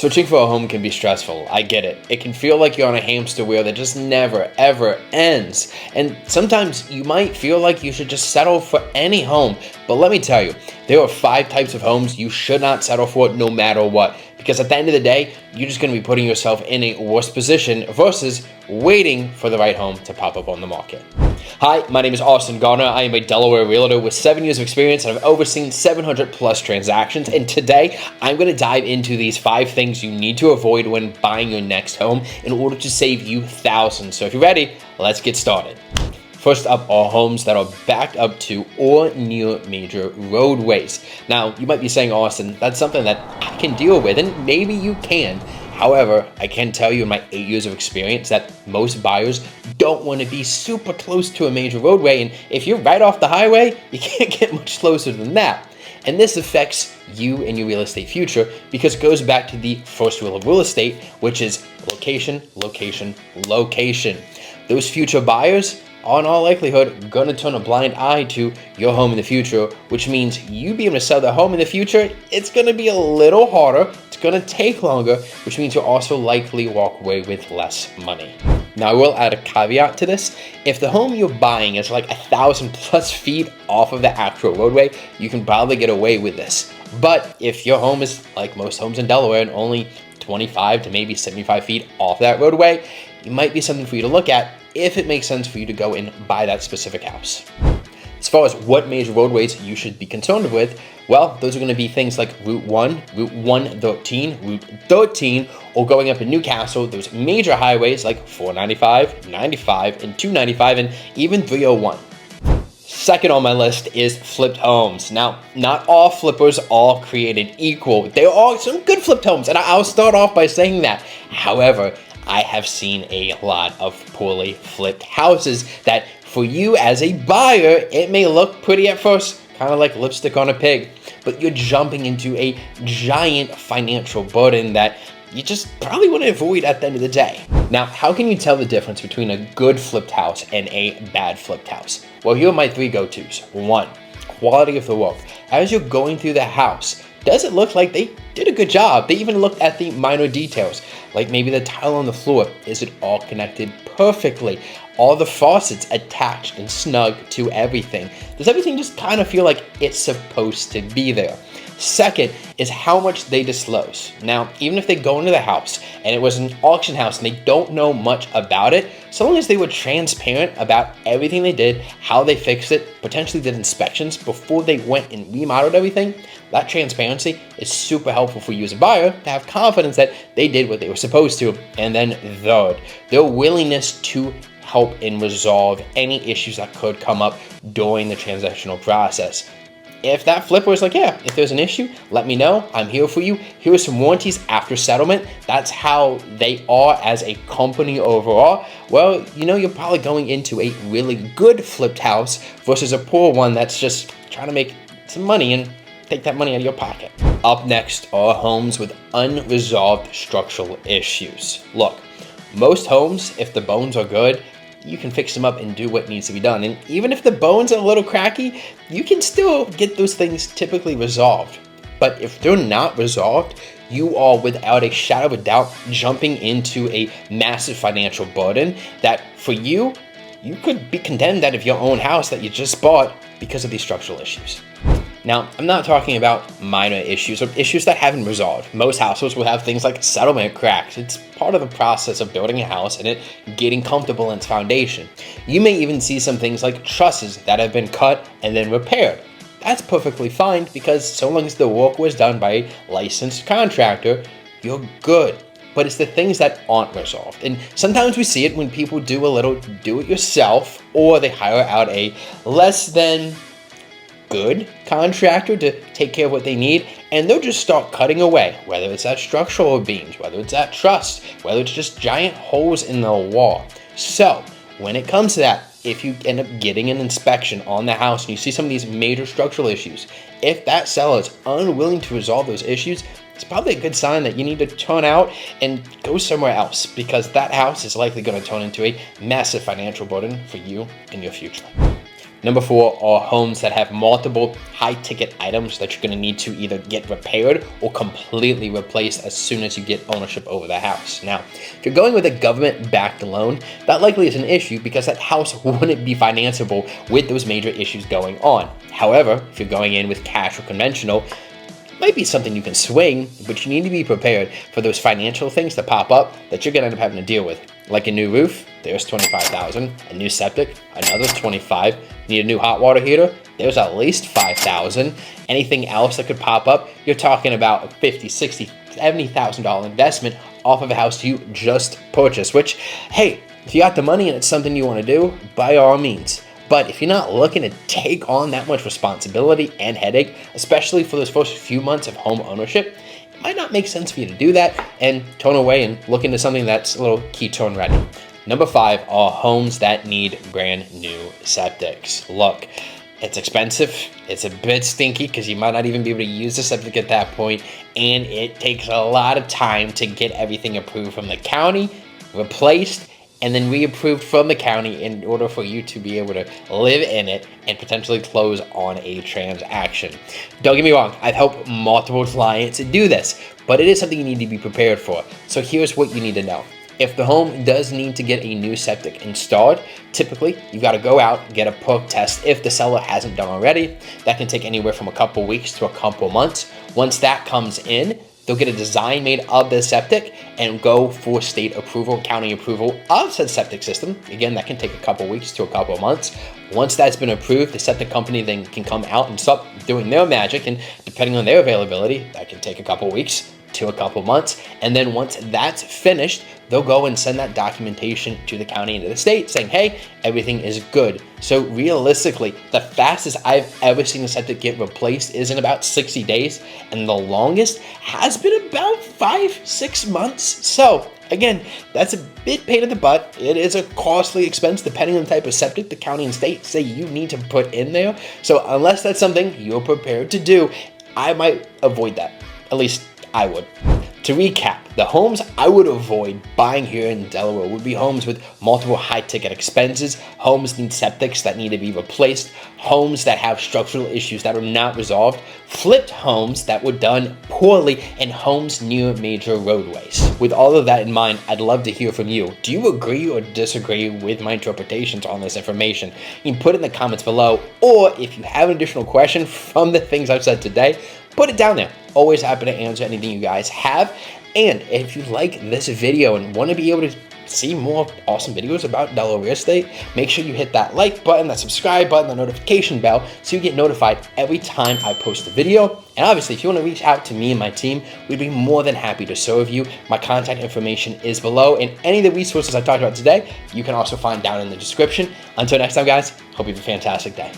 Searching for a home can be stressful. I get it. It can feel like you're on a hamster wheel that just never, ever ends. And sometimes you might feel like you should just settle for any home. But let me tell you, there are 5 types of homes you should not settle for no matter what. Because at the end of the day, you're just going to be putting yourself in a worse position versus waiting for the right home to pop up on the market. Hi, my name is Austin Garner. I am a Delaware Realtor with 7 years of experience and I've overseen 700 plus transactions. And today, I'm going to dive into these 5 things you need to avoid when buying your next home in order to save you thousands. So if you're ready, let's get started. First up are homes that are backed up to or near major roadways. Now, you might be saying, Austin, that's something that I can deal with, and maybe you can. However, I can tell you in my 8 years of experience that most buyers don't want to be super close to a major roadway, and if you're right off the highway, you can't get much closer than that. And this affects you and your real estate future because it goes back to the first rule of real estate, which is location, location, location. Those future buyers are in all likelihood going to turn a blind eye to your home in the future, which means you being able to sell the home in the future, it's going to be a little harder, it's going to take longer, which means you'll also likely walk away with less money. Now, I will add a caveat to this. If the home you're buying is like 1,000 plus feet off of the actual roadway, you can probably get away with this. But if your home is like most homes in Delaware and only 25 to maybe 75 feet off that roadway, it might be something for you to look at if it makes sense for you to go and buy that specific house. As far as what major roadways you should be concerned with, well, those are going to be things like Route 1, Route 113, Route 13, or going up in Newcastle, those major highways like 495, 95, and 295, and even 301. Second on my list is flipped homes. Now, not all flippers are created equal. There are some good flipped homes, and I'll start off by saying that. However, I have seen a lot of poorly flipped houses that for you as a buyer, it may look pretty at first, kind of like lipstick on a pig, but you're jumping into a giant financial burden that you just probably want to avoid at the end of the day. Now, how can you tell the difference between a good flipped house and a bad flipped house? Well, here are my 3 go-tos. 1, quality of the work. As you're going through the house, does it look like they did a good job? They even looked at the minor details, like maybe the tile on the floor. Is it all connected perfectly? All the faucets attached and snug to everything? Does everything just kind of feel like it's supposed to be there? Second is how much they disclose. Now, even if they go into the house and it was an auction house and they don't know much about it, so long as they were transparent about everything they did, how they fixed it, potentially did inspections before they went and remodeled everything, that transparency is super helpful for you as a buyer to have confidence that they did what they were supposed to. And then third, their willingness to help and resolve any issues that could come up during the transactional process. If that flipper is like, yeah, if there's an issue, let me know. I'm here for you. Here are some warranties after settlement. That's how they are as a company overall. Well, you know, you're probably going into a really good flipped house versus a poor one that's just trying to make some money and take that money out of your pocket. Up next are homes with unresolved structural issues. Look, most homes, if the bones are good, you can fix them up and do what needs to be done. And even if the bones are a little cracky, you can still get those things typically resolved. But if they're not resolved, you are without a shadow of a doubt jumping into a massive financial burden that for you, you could be condemned out of your own house that you just bought because of these structural issues. Now, I'm not talking about minor issues or issues that haven't resolved. Most houses will have things like settlement cracks. It's part of the process of building a house and it getting comfortable in its foundation. You may even see some things like trusses that have been cut and then repaired. That's perfectly fine because so long as the work was done by a licensed contractor, you're good. But it's the things that aren't resolved. And sometimes we see it when people do a little do-it-yourself or they hire out a less than good contractor to take care of what they need, and they'll just start cutting away, whether it's at structural beams, whether it's at truss, whether it's just giant holes in the wall. So when it comes to that, if you end up getting an inspection on the house and you see some of these major structural issues, if that seller is unwilling to resolve those issues, it's probably a good sign that you need to turn out and go somewhere else because that house is likely going to turn into a massive financial burden for you in your future. Number 4 are homes that have multiple high-ticket items that you're going to need to either get repaired or completely replaced as soon as you get ownership over the house. Now, if you're going with a government-backed loan, that likely is an issue because that house wouldn't be financeable with those major issues going on. However, if you're going in with cash or conventional, might be something you can swing, but you need to be prepared for those financial things to pop up that you're going to end up having to deal with. Like a new roof, there's $25,000. A new septic, another $25,000. Need a new hot water heater, there's at least $5,000. Anything else that could pop up, you're talking about a $50,000, $60,000, $70,000 investment off of a house you just purchased, which, hey, if you got the money and it's something you want to do, by all means. But if you're not looking to take on that much responsibility and headache, especially for those first few months of home ownership, it might not make sense for you to do that and turn away and look into something that's a little key-turn ready. Number 5 are homes that need brand new septics. Look, it's expensive, it's a bit stinky because you might not even be able to use the septic at that point, and it takes a lot of time to get everything approved from the county, replaced, and then reapproved from the county in order for you to be able to live in it and potentially close on a transaction. Don't get me wrong, I've helped multiple clients do this, but it is something you need to be prepared for. So here's what you need to know. If the home does need to get a new septic installed, typically you've got to go out and get a perk test if the seller hasn't done already. That can take anywhere from a couple weeks to a couple months. Once that comes in, they'll get a design made of the septic and go for state approval, county approval of said septic system. Again, that can take a couple weeks to a couple months. Once that's been approved, the septic company then can come out and start doing their magic, and depending on their availability, that can take a couple weeks to a couple months. And then once that's finished, they'll go and send that documentation to the county and to the state saying, hey, everything is good. So realistically, the fastest I've ever seen a septic get replaced is in about 60 days. And the longest has been about 5-6 months. So again, that's a bit pain in the butt. It is a costly expense depending on the type of septic the county and state say you need to put in there. So unless that's something you're prepared to do, I might avoid that. At least I would. To recap, the homes I would avoid buying here in Delaware would be homes with multiple high-ticket expenses, homes need septics that need to be replaced, homes that have structural issues that are not resolved, flipped homes that were done poorly, and homes near major roadways. With all of that in mind, I'd love to hear from you. Do you agree or disagree with my interpretations on this information? You can put it in the comments below, or if you have an additional question from the things I've said today, put it down there. Always happy to answer anything you guys have. And if you like this video and want to be able to see more awesome videos about Delaware real estate, make sure you hit that like button, that subscribe button, the notification bell so you get notified every time I post a video. And obviously, if you want to reach out to me and my team, we'd be more than happy to serve you. My contact information is below, and any of the resources I talked about today, you can also find down in the description. Until next time, guys, hope you have a fantastic day.